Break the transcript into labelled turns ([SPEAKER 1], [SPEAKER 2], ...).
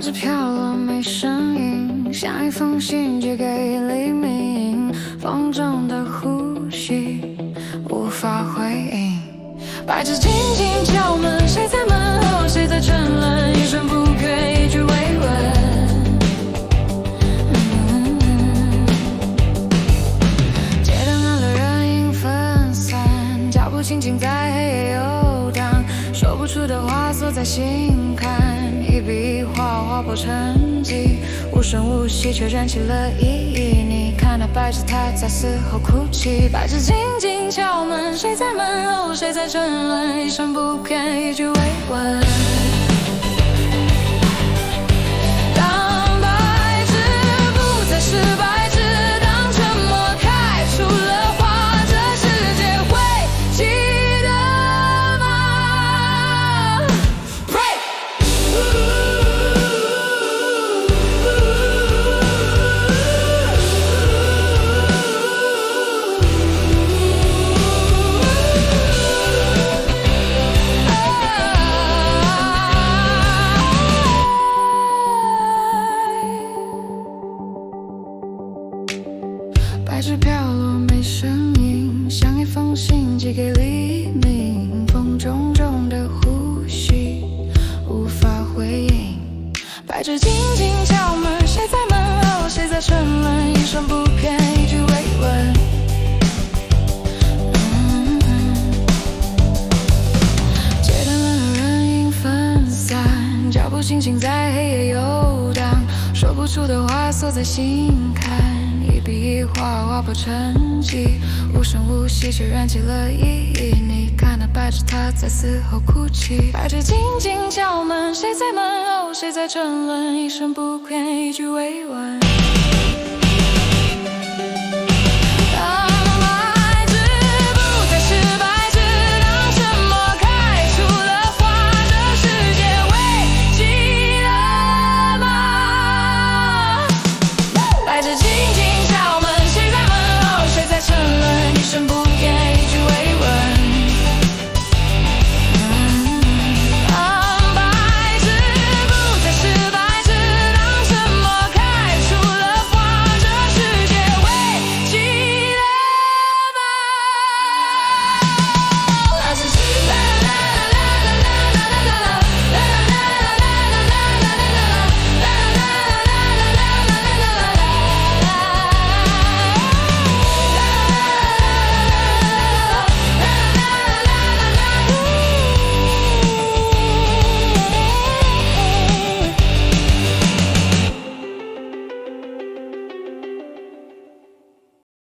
[SPEAKER 1] 白纸飘落没声音，像一封信寄给黎明。风中的呼吸无法回应，白纸轻轻敲门，谁在门后，谁在沉沦？一声不哽，一句慰问。街灯暗了，人影分散，脚步轻轻在黑夜游荡，说不出的话锁在心坎，一笔一画划破沉寂，无声无息却燃起了意义。你看那白纸，它在死后哭泣，白纸轻轻敲门，谁在门后，谁在沉沦？一声不哽，一句慰问。当白纸不再是白纸，当沉默开出了花，这世界会记得吗？ 白纸飘落没声音，像一封信寄给黎明。风重重的呼吸无法回应，白纸轻轻敲门，谁在门后，谁在沉沦？一声不哽，一句慰问。街灯暗了，人影分散，脚步轻轻在黑夜游荡，说不出的话锁在心坎，一笔一画划破沉寂，无声无息却燃起了意义。你看那白纸，它在死后哭泣，白纸轻轻敲门，谁在门后，谁在沉沦？一声不哽，一句慰问。